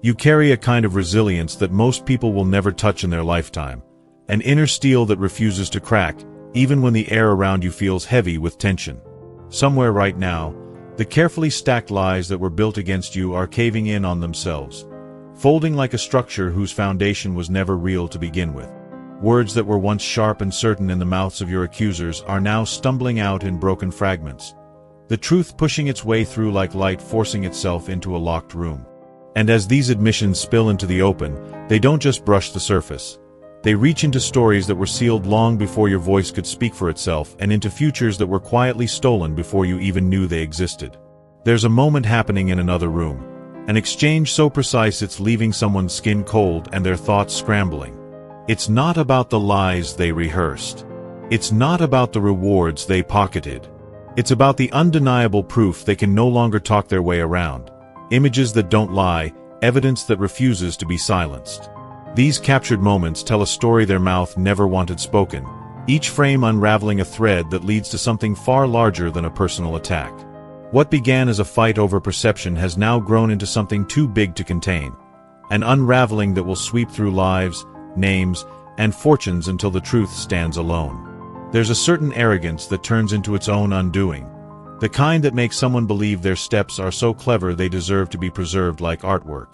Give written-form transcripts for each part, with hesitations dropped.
You carry a kind of resilience that most people will never touch in their lifetime, an inner steel that refuses to crack, even when the air around you feels heavy with tension. Somewhere right now, the carefully stacked lies that were built against you are caving in on themselves, folding like a structure whose foundation was never real to begin with. Words that were once sharp and certain in the mouths of your accusers are now stumbling out in broken fragments, the truth pushing its way through like light forcing itself into a locked room. And as these admissions spill into the open, they don't just brush the surface. They reach into stories that were sealed long before your voice could speak for itself and into futures that were quietly stolen before you even knew they existed. There's a moment happening in another room, an exchange so precise it's leaving someone's skin cold and their thoughts scrambling. It's not about the lies they rehearsed. It's not about the rewards they pocketed. It's about the undeniable proof they can no longer talk their way around. Images that don't lie, evidence that refuses to be silenced. These captured moments tell a story their mouth never wanted spoken, each frame unraveling a thread that leads to something far larger than a personal attack. What began as a fight over perception has now grown into something too big to contain, an unraveling that will sweep through lives, names, and fortunes until the truth stands alone. There's a certain arrogance that turns into its own undoing, the kind that makes someone believe their steps are so clever they deserve to be preserved like artwork.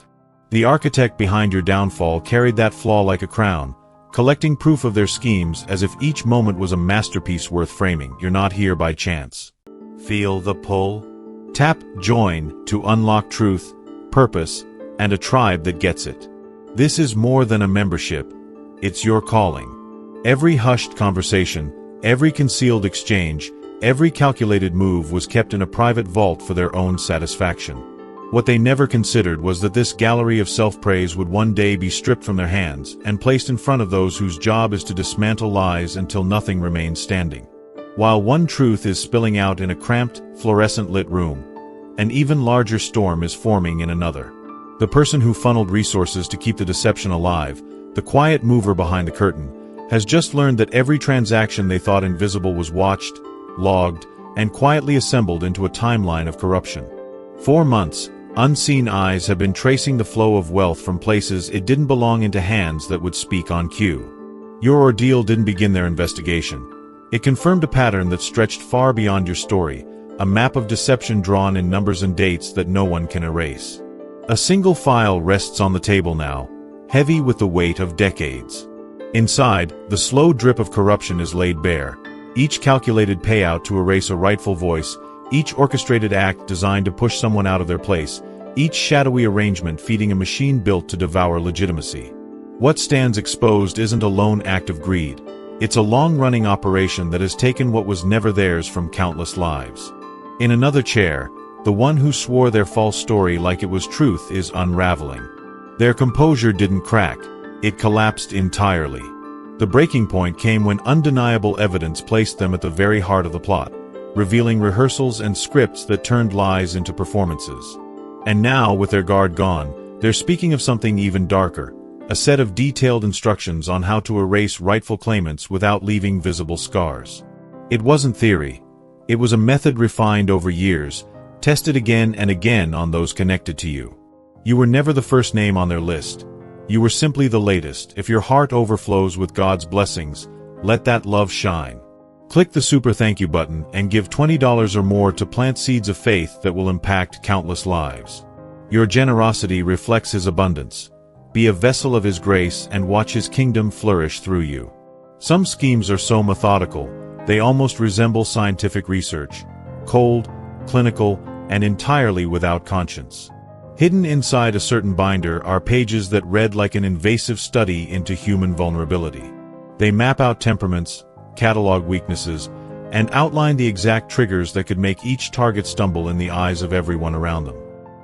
The architect behind your downfall carried that flaw like a crown, collecting proof of their schemes as if each moment was a masterpiece worth framing. You're not here by chance. Feel the pull? Tap Join to unlock truth, purpose, and a tribe that gets it. This is more than a membership. It's your calling. Every hushed conversation, every concealed exchange, every calculated move was kept in a private vault for their own satisfaction. What they never considered was that this gallery of self-praise would one day be stripped from their hands and placed in front of those whose job is to dismantle lies until nothing remains standing. While one truth is spilling out in a cramped, fluorescent-lit room, an even larger storm is forming in another. The person who funneled resources to keep the deception alive, the quiet mover behind the curtain, has just learned that every transaction they thought invisible was watched, logged, and quietly assembled into a timeline of corruption. For months, unseen eyes have been tracing the flow of wealth from places it didn't belong into hands that would speak on cue. Your ordeal didn't begin their investigation. It confirmed a pattern that stretched far beyond your story, a map of deception drawn in numbers and dates that no one can erase. A single file rests on the table now, heavy with the weight of decades. Inside, the slow drip of corruption is laid bare, each calculated payout to erase a rightful voice, each orchestrated act designed to push someone out of their place, each shadowy arrangement feeding a machine built to devour legitimacy. What stands exposed isn't a lone act of greed. It's a long-running operation that has taken what was never theirs from countless lives. In another chair, the one who swore their false story like it was truth is unraveling. Their composure didn't crack, it collapsed entirely. The breaking point came when undeniable evidence placed them at the very heart of the plot, revealing rehearsals and scripts that turned lies into performances. And now, with their guard gone, they're speaking of something even darker, a set of detailed instructions on how to erase rightful claimants without leaving visible scars. It wasn't theory. It was a method refined over years, tested again and again on those connected to you. You were never the first name on their list. You were simply the latest. If your heart overflows with God's blessings, let that love shine. Click the super thank you button and give $20 or more to plant seeds of faith that will impact countless lives. Your generosity reflects His abundance. Be a vessel of His grace and watch His kingdom flourish through you. Some schemes are so methodical, they almost resemble scientific research, cold, clinical, and entirely without conscience. Hidden inside a certain binder are pages that read like an invasive study into human vulnerability. They map out temperaments, catalog weaknesses, and outline the exact triggers that could make each target stumble in the eyes of everyone around them.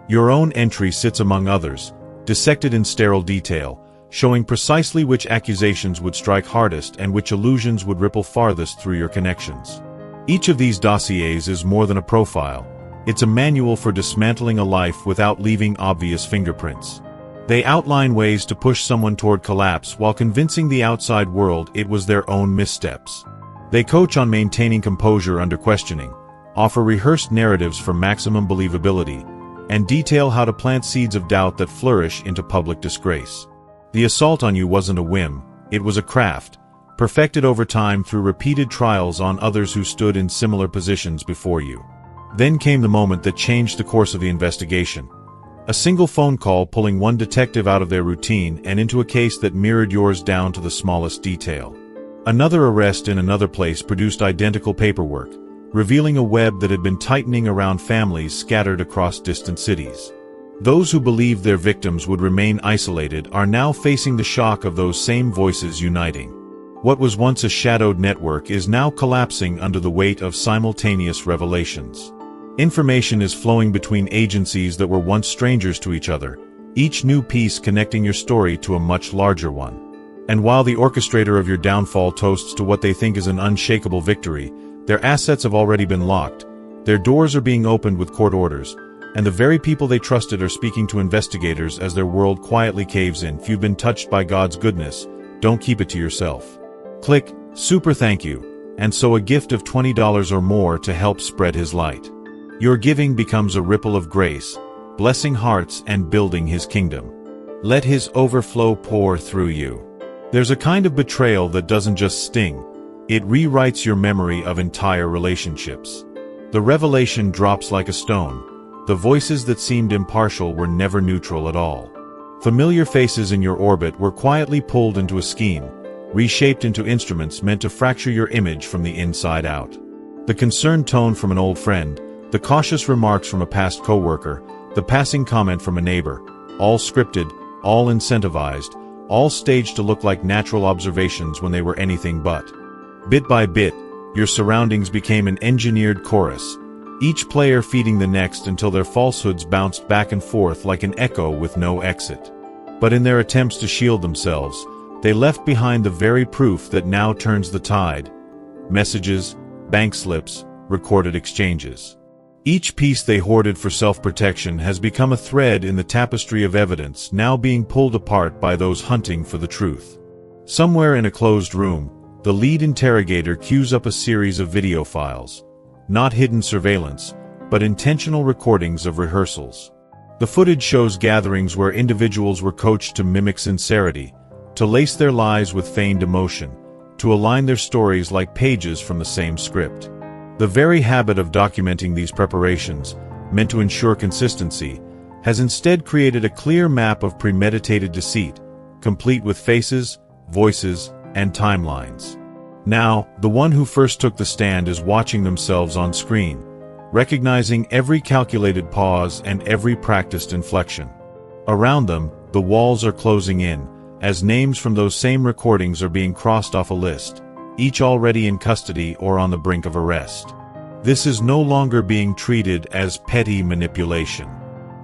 Your own entry sits among others, dissected in sterile detail, showing precisely which accusations would strike hardest and which illusions would ripple farthest through your connections. Each of these dossiers is more than a profile. It's a manual for dismantling a life without leaving obvious fingerprints. They outline ways to push someone toward collapse while convincing the outside world it was their own missteps. They coach on maintaining composure under questioning, offer rehearsed narratives for maximum believability, and detail how to plant seeds of doubt that flourish into public disgrace. The assault on you wasn't a whim, it was a craft, perfected over time through repeated trials on others who stood in similar positions before you. Then came the moment that changed the course of the investigation. A single phone call pulling one detective out of their routine and into a case that mirrored yours down to the smallest detail. Another arrest in another place produced identical paperwork, revealing a web that had been tightening around families scattered across distant cities. Those who believed their victims would remain isolated are now facing the shock of those same voices uniting. What was once a shadowed network is now collapsing under the weight of simultaneous revelations. Information is flowing between agencies that were once strangers to each other, each new piece connecting your story to a much larger one. And while the orchestrator of your downfall toasts to what they think is an unshakable victory, their assets have already been locked, their doors are being opened with court orders, and the very people they trusted are speaking to investigators as their world quietly caves in. If you've been touched by God's goodness, don't keep it to yourself. Click Super Thank You, and sow a gift of $20 or more to help spread His light. Your giving becomes a ripple of grace, blessing hearts and building His kingdom. Let His overflow pour through you. There's a kind of betrayal that doesn't just sting, it rewrites your memory of entire relationships. The revelation drops like a stone. The voices that seemed impartial were never neutral at all. Familiar faces in your orbit were quietly pulled into a scheme, reshaped into instruments meant to fracture your image from the inside out. The concerned tone from an old friend, the cautious remarks from a past coworker, the passing comment from a neighbor, all scripted, all incentivized, all staged to look like natural observations when they were anything but. Bit by bit, your surroundings became an engineered chorus, each player feeding the next until their falsehoods bounced back and forth like an echo with no exit. But in their attempts to shield themselves, they left behind the very proof that now turns the tide: messages, bank slips, recorded exchanges. Each piece they hoarded for self-protection has become a thread in the tapestry of evidence now being pulled apart by those hunting for the truth. Somewhere in a closed room, the lead interrogator queues up a series of video files. Not hidden surveillance, but intentional recordings of rehearsals. The footage shows gatherings where individuals were coached to mimic sincerity, to lace their lies with feigned emotion, to align their stories like pages from the same script. The very habit of documenting these preparations, meant to ensure consistency, has instead created a clear map of premeditated deceit, complete with faces, voices, and timelines. Now, the one who first took the stand is watching themselves on screen, recognizing every calculated pause and every practiced inflection. Around them, the walls are closing in, as names from those same recordings are being crossed off a list, each already in custody or on the brink of arrest. This is no longer being treated as petty manipulation.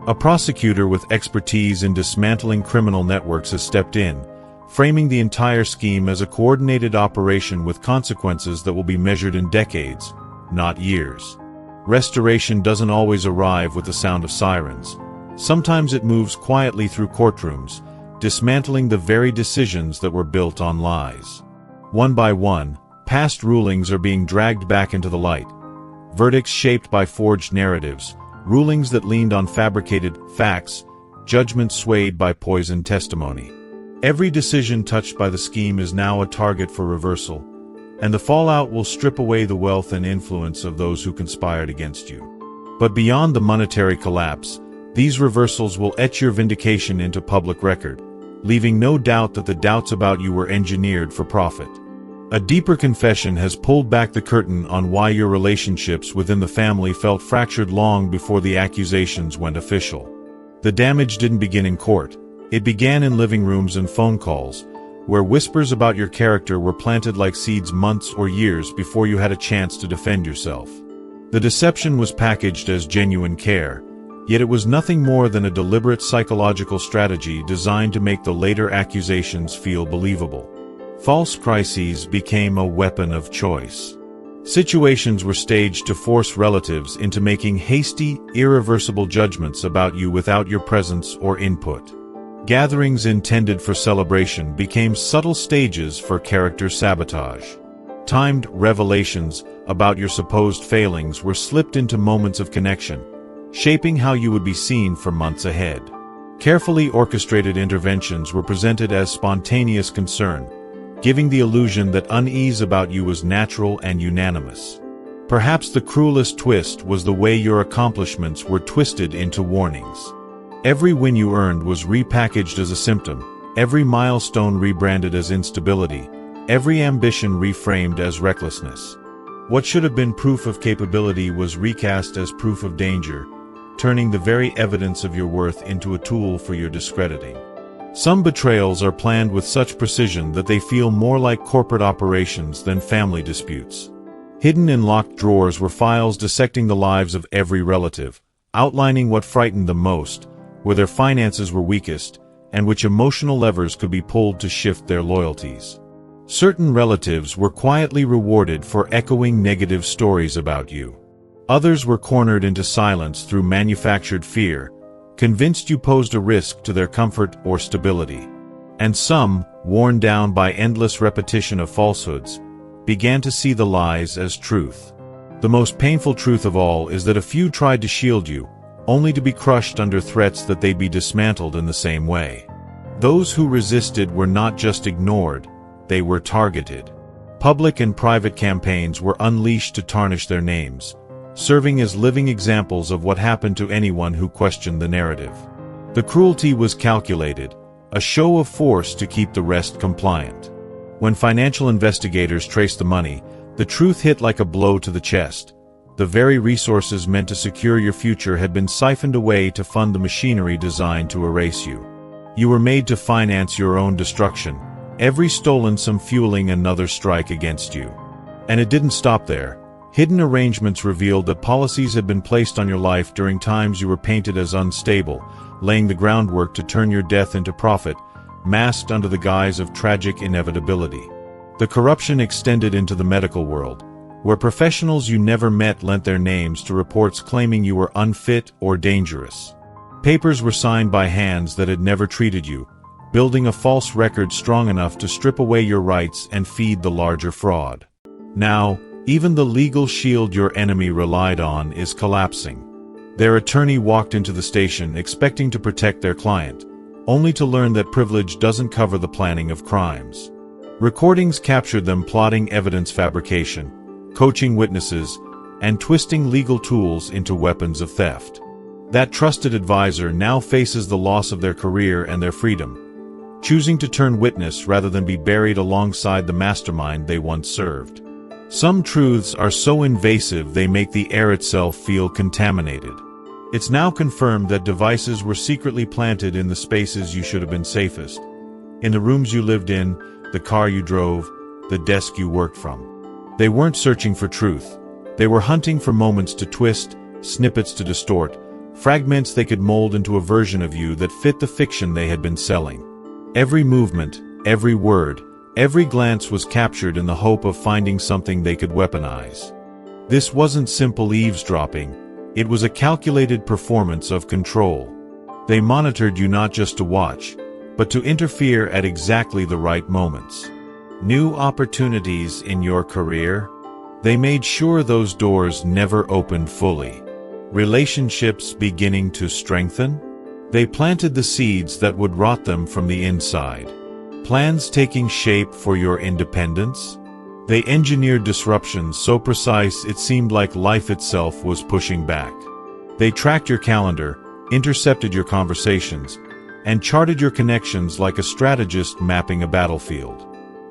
A prosecutor with expertise in dismantling criminal networks has stepped in, framing the entire scheme as a coordinated operation with consequences that will be measured in decades, not years. Restoration doesn't always arrive with the sound of sirens. Sometimes it moves quietly through courtrooms, dismantling the very decisions that were built on lies. One by one, past rulings are being dragged back into the light. Verdicts shaped by forged narratives, rulings that leaned on fabricated facts, judgments swayed by poisoned testimony. Every decision touched by the scheme is now a target for reversal, and the fallout will strip away the wealth and influence of those who conspired against you. But beyond the monetary collapse, these reversals will etch your vindication into public record, leaving no doubt that the doubts about you were engineered for profit. A deeper confession has pulled back the curtain on why your relationships within the family felt fractured long before the accusations went official. The damage didn't begin in court. It began in living rooms and phone calls, where whispers about your character were planted like seeds months or years before you had a chance to defend yourself. The deception was packaged as genuine care, yet it was nothing more than a deliberate psychological strategy designed to make the later accusations feel believable. False crises became a weapon of choice. Situations were staged to force relatives into making hasty, irreversible judgments about you without your presence or input. Gatherings intended for celebration became subtle stages for character sabotage. Timed revelations about your supposed failings were slipped into moments of connection, shaping how you would be seen for months ahead. Carefully orchestrated interventions were presented as spontaneous concern, giving the illusion that unease about you was natural and unanimous. Perhaps the cruelest twist was the way your accomplishments were twisted into warnings. Every win you earned was repackaged as a symptom, every milestone rebranded as instability, every ambition reframed as recklessness. What should have been proof of capability was recast as proof of danger, turning the very evidence of your worth into a tool for your discrediting. Some betrayals are planned with such precision that they feel more like corporate operations than family disputes. Hidden in locked drawers were files dissecting the lives of every relative, outlining what frightened them most, where their finances were weakest, and which emotional levers could be pulled to shift their loyalties. Certain relatives were quietly rewarded for echoing negative stories about you. Others were cornered into silence through manufactured fear, convinced you posed a risk to their comfort or stability. And some, worn down by endless repetition of falsehoods, began to see the lies as truth. The most painful truth of all is that a few tried to shield you, only to be crushed under threats that they'd be dismantled in the same way. Those who resisted were not just ignored, they were targeted. Public and private campaigns were unleashed to tarnish their names, serving as living examples of what happened to anyone who questioned the narrative. The cruelty was calculated, a show of force to keep the rest compliant. When financial investigators traced the money, the truth hit like a blow to the chest. The very resources meant to secure your future had been siphoned away to fund the machinery designed to erase you. You were made to finance your own destruction, every stolen some fueling another strike against you. And it didn't stop there. Hidden arrangements revealed that policies had been placed on your life during times you were painted as unstable, laying the groundwork to turn your death into profit, masked under the guise of tragic inevitability. The corruption extended into the medical world, where professionals you never met lent their names to reports claiming you were unfit or dangerous. Papers were signed by hands that had never treated you, building a false record strong enough to strip away your rights and feed the larger fraud. Now, even the legal shield your enemy relied on is collapsing. Their attorney walked into the station expecting to protect their client, only to learn that privilege doesn't cover the planning of crimes. Recordings captured them plotting evidence fabrication, coaching witnesses, and twisting legal tools into weapons of theft. That trusted advisor now faces the loss of their career and their freedom, choosing to turn witness rather than be buried alongside the mastermind they once served. Some truths are so invasive they make the air itself feel contaminated. It's now confirmed that devices were secretly planted in the spaces you should have been safest. In the rooms you lived in, the car you drove, the desk you worked from. They weren't searching for truth. They were hunting for moments to twist, snippets to distort, fragments they could mold into a version of you that fit the fiction they had been selling. Every movement, every word, every glance was captured in the hope of finding something they could weaponize. This wasn't simple eavesdropping, it was a calculated performance of control. They monitored you not just to watch, but to interfere at exactly the right moments. New opportunities in your career? They made sure those doors never opened fully. Relationships beginning to strengthen? They planted the seeds that would rot them from the inside. Plans taking shape for your independence? They engineered disruptions so precise it seemed like life itself was pushing back. They tracked your calendar, intercepted your conversations, and charted your connections like a strategist mapping a battlefield.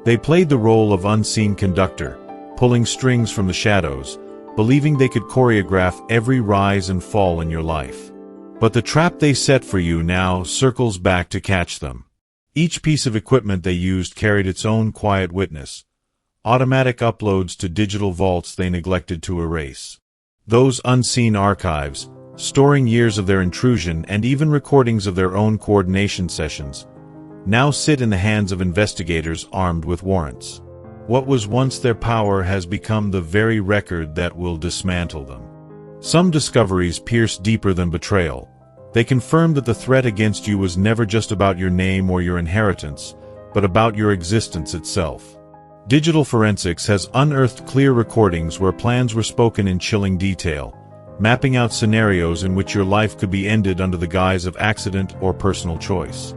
They played the role of unseen conductor, pulling strings from the shadows, believing they could choreograph every rise and fall in your life. But the trap they set for you now circles back to catch them. Each piece of equipment they used carried its own quiet witness, automatic uploads to digital vaults they neglected to erase. Those unseen archives, storing years of their intrusion and even recordings of their own coordination sessions, now sit in the hands of investigators armed with warrants. What was once their power has become the very record that will dismantle them. Some discoveries pierce deeper than betrayal. They confirm that the threat against you was never just about your name or your inheritance, but about your existence itself. Digital forensics has unearthed clear recordings where plans were spoken in chilling detail, mapping out scenarios in which your life could be ended under the guise of accident or personal choice.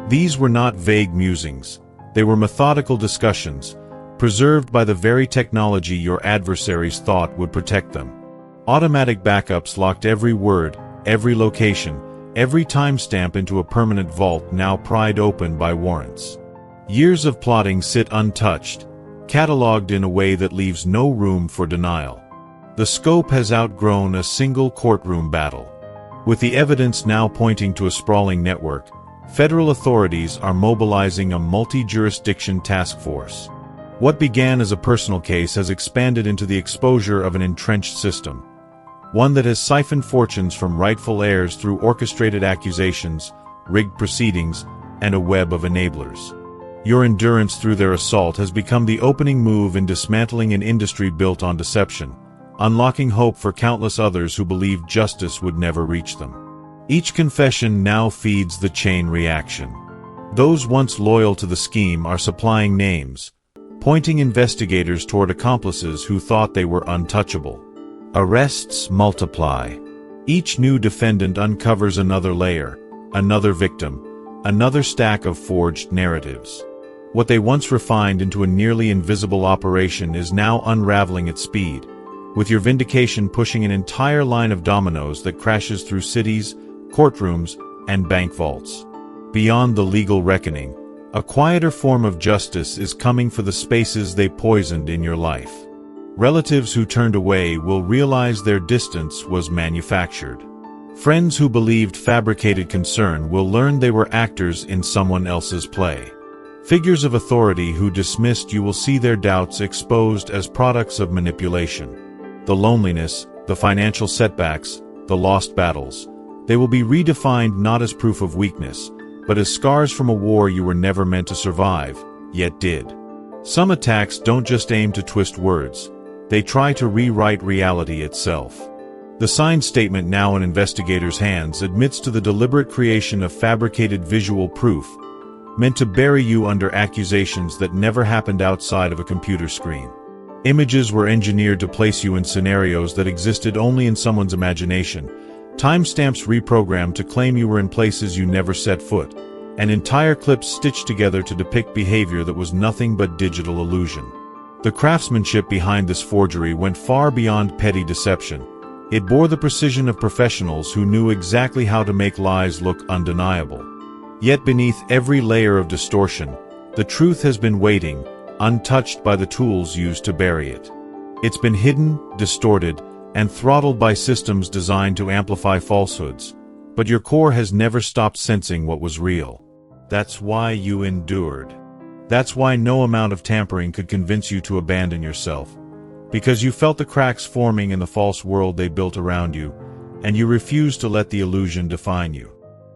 These were not vague musings. They were methodical discussions, preserved by the very technology your adversaries thought would protect them. Automatic backups locked every word, every location, every timestamp into a permanent vault now pried open by warrants. Years of plotting sit untouched, catalogued in a way that leaves no room for denial. The scope has outgrown a single courtroom battle. With the evidence now pointing to a sprawling network, federal authorities are mobilizing a multi-jurisdiction task force. What began as a personal case has expanded into the exposure of an entrenched system, one that has siphoned fortunes from rightful heirs through orchestrated accusations, rigged proceedings, and a web of enablers. Your endurance through their assault has become the opening move in dismantling an industry built on deception, unlocking hope for countless others who believed justice would never reach them. Each confession now feeds the chain reaction. Those once loyal to the scheme are supplying names, pointing investigators toward accomplices who thought they were untouchable. Arrests multiply. Each new defendant uncovers another layer, another victim, another stack of forged narratives. What they once refined into a nearly invisible operation is now unraveling at speed, with your vindication pushing an entire line of dominoes that crashes through cities, courtrooms, and bank vaults. Beyond the legal reckoning, a quieter form of justice is coming for the spaces they poisoned in your life. Relatives who turned away will realize their distance was manufactured. Friends who believed fabricated concern will learn they were actors in someone else's play. Figures of authority who dismissed you will see their doubts exposed as products of manipulation. The loneliness, the financial setbacks, the lost battles, they will be redefined not as proof of weakness, but as scars from a war you were never meant to survive, yet did. Some attacks don't just aim to twist words, they try to rewrite reality itself. The signed statement now in investigators' hands admits to the deliberate creation of fabricated visual proof, meant to bury you under accusations that never happened outside of a computer screen. Images were engineered to place you in scenarios that existed only in someone's imagination, timestamps reprogrammed to claim you were in places you never set foot, and entire clips stitched together to depict behavior that was nothing but digital illusion. The craftsmanship behind this forgery went far beyond petty deception. It bore the precision of professionals who knew exactly how to make lies look undeniable. Yet beneath every layer of distortion, the truth has been waiting, untouched by the tools used to bury it. It's been hidden, distorted, and throttled by systems designed to amplify falsehoods, but your core has never stopped sensing what was real. That's why you endured. That's why no amount of tampering could convince you to abandon yourself, because you felt the cracks forming in the false world they built around you, and you refused to let the illusion define you.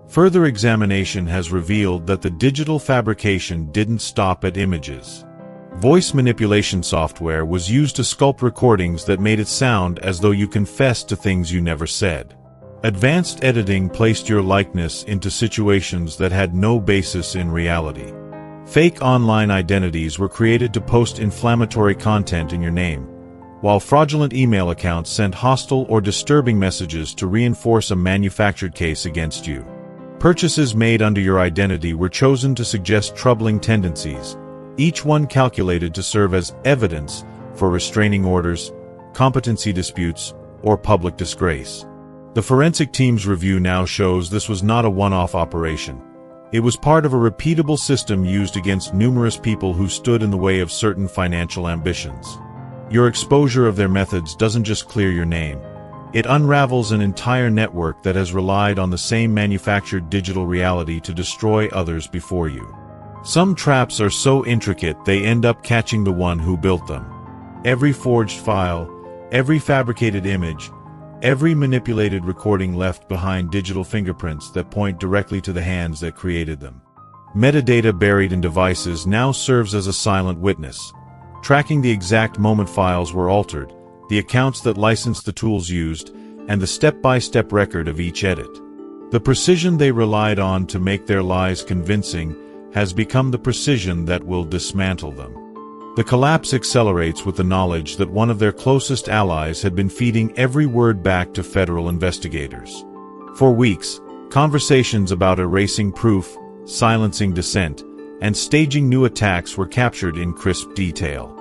Further examination has revealed that the digital fabrication didn't stop at images. Voice manipulation software was used to sculpt recordings that made it sound as though you confessed to things you never said. Advanced editing placed your likeness into situations that had no basis in reality. Fake online identities were created to post inflammatory content in your name, while fraudulent email accounts sent hostile or disturbing messages to reinforce a manufactured case against you. Purchases made under your identity were chosen to suggest troubling tendencies, each one calculated to serve as evidence for restraining orders, competency disputes, or public disgrace. The forensic team's review now shows this was not a one-off operation. It was part of a repeatable system used against numerous people who stood in the way of certain financial ambitions. Your exposure of their methods doesn't just clear your name. It unravels an entire network that has relied on the same manufactured digital reality to destroy others before you. Some traps are so intricate they end up catching the one who built them. Every forged file, every fabricated image, every manipulated recording left behind digital fingerprints that point directly to the hands that created them. Metadata buried in devices now serves as a silent witness, tracking the exact moment files were altered, the accounts that licensed the tools used, and the step-by-step record of each edit. The precision they relied on to make their lies convincing has become the precision that will dismantle them. The collapse accelerates with the knowledge that one of their closest allies had been feeding every word back to federal investigators. For weeks, conversations about erasing proof, silencing dissent, and staging new attacks were captured in crisp detail.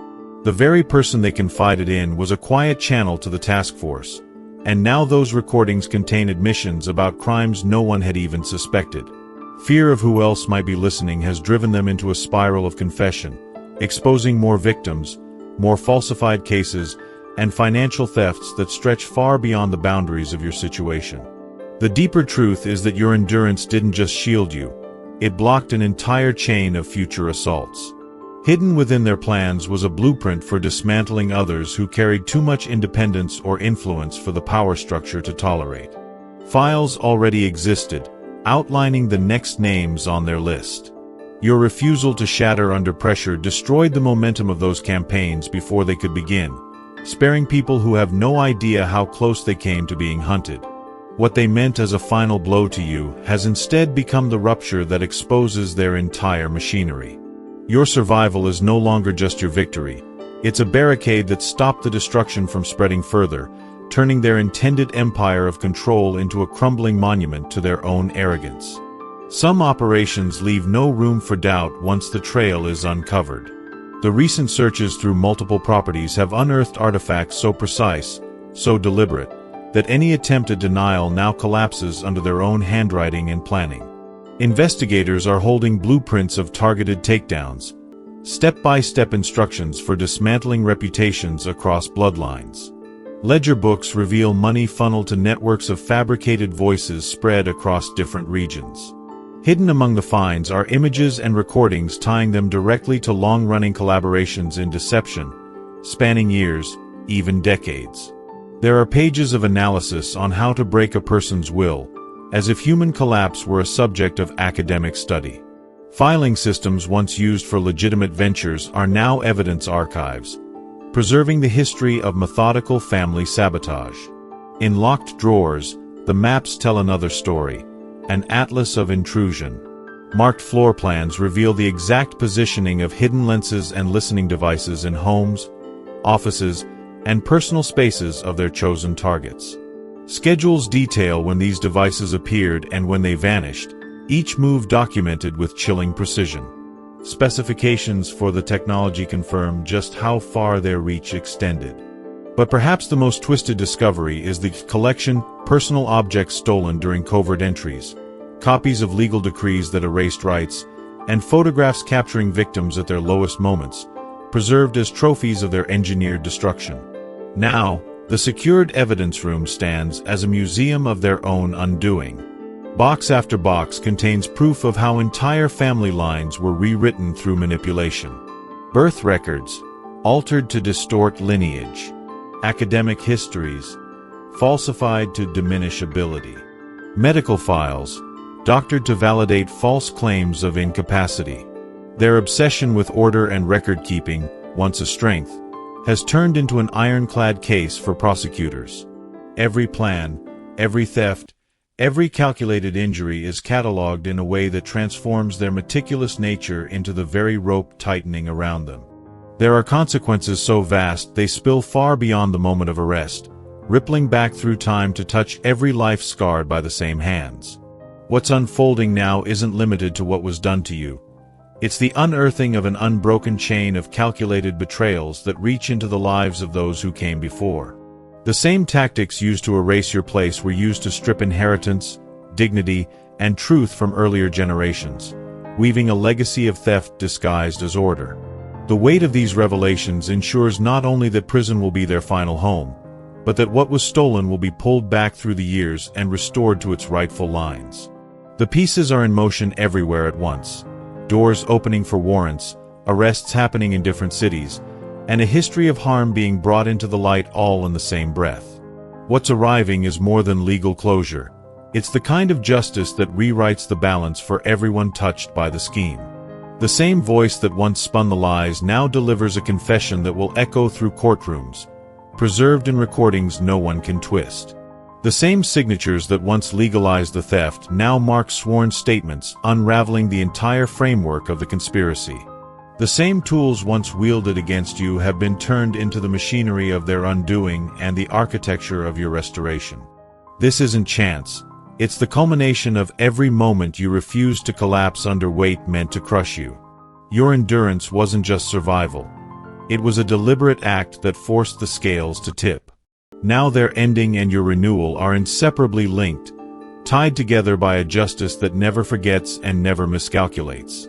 The very person they confided in was a quiet channel to the task force, and now those recordings contain admissions about crimes no one had even suspected. Fear of who else might be listening has driven them into a spiral of confession, exposing more victims, more falsified cases, and financial thefts that stretch far beyond the boundaries of your situation. The deeper truth is that your endurance didn't just shield you, it blocked an entire chain of future assaults. Hidden within their plans was a blueprint for dismantling others who carried too much independence or influence for the power structure to tolerate. Files already existed, outlining the next names on their list. Your refusal to shatter under pressure destroyed the momentum of those campaigns before they could begin, sparing people who have no idea how close they came to being hunted. What they meant as a final blow to you has instead become the rupture that exposes their entire machinery. Your survival is no longer just your victory. It's a barricade that stopped the destruction from spreading further, turning their intended empire of control into a crumbling monument to their own arrogance. Some operations leave no room for doubt once the trail is uncovered. The recent searches through multiple properties have unearthed artifacts so precise, so deliberate, that any attempt at denial now collapses under their own handwriting and planning. Investigators are holding blueprints of targeted takedowns, step-by-step instructions for dismantling reputations across bloodlines. Ledger books reveal money funneled to networks of fabricated voices spread across different regions. Hidden among the finds are images and recordings tying them directly to long-running collaborations in deception, spanning years, even decades. There are pages of analysis on how to break a person's will, as if human collapse were a subject of academic study. Filing systems once used for legitimate ventures are now evidence archives, preserving the history of methodical family sabotage. In locked drawers, the maps tell another story, an atlas of intrusion. Marked floor plans reveal the exact positioning of hidden lenses and listening devices in homes, offices, and personal spaces of their chosen targets. Schedules detail when these devices appeared and when they vanished, each move documented with chilling precision. Specifications for the technology confirm just how far their reach extended. But perhaps the most twisted discovery is the collection personal objects stolen during covert entries, copies of legal decrees that erased rights, and photographs capturing victims at their lowest moments, preserved as trophies of their engineered destruction. Now, the secured evidence room stands as a museum of their own undoing. Box after box contains proof of how entire family lines were rewritten through manipulation. Birth records, altered to distort lineage. Academic histories, falsified to diminish ability. Medical files, doctored to validate false claims of incapacity. Their obsession with order and record-keeping, once a strength, has turned into an ironclad case for prosecutors. Every plan, every theft, every calculated injury is catalogued in a way that transforms their meticulous nature into the very rope tightening around them. There are consequences so vast they spill far beyond the moment of arrest, rippling back through time to touch every life scarred by the same hands. What's unfolding now isn't limited to what was done to you. It's the unearthing of an unbroken chain of calculated betrayals that reach into the lives of those who came before. The same tactics used to erase your place were used to strip inheritance, dignity, and truth from earlier generations, weaving a legacy of theft disguised as order. The weight of these revelations ensures not only that prison will be their final home, but that what was stolen will be pulled back through the years and restored to its rightful lines. The pieces are in motion everywhere at once. Doors opening for warrants, arrests happening in different cities, and a history of harm being brought into the light all in the same breath. What's arriving is more than legal closure. It's the kind of justice that rewrites the balance for everyone touched by the scheme. The same voice that once spun the lies now delivers a confession that will echo through courtrooms, preserved in recordings no one can twist. The same signatures that once legalized the theft now mark sworn statements unraveling the entire framework of the conspiracy. The same tools once wielded against you have been turned into the machinery of their undoing and the architecture of your restoration. This isn't chance. It's the culmination of every moment you refused to collapse under weight meant to crush you. Your endurance wasn't just survival. It was a deliberate act that forced the scales to tip. Now their ending and your renewal are inseparably linked, tied together by a justice that never forgets and never miscalculates.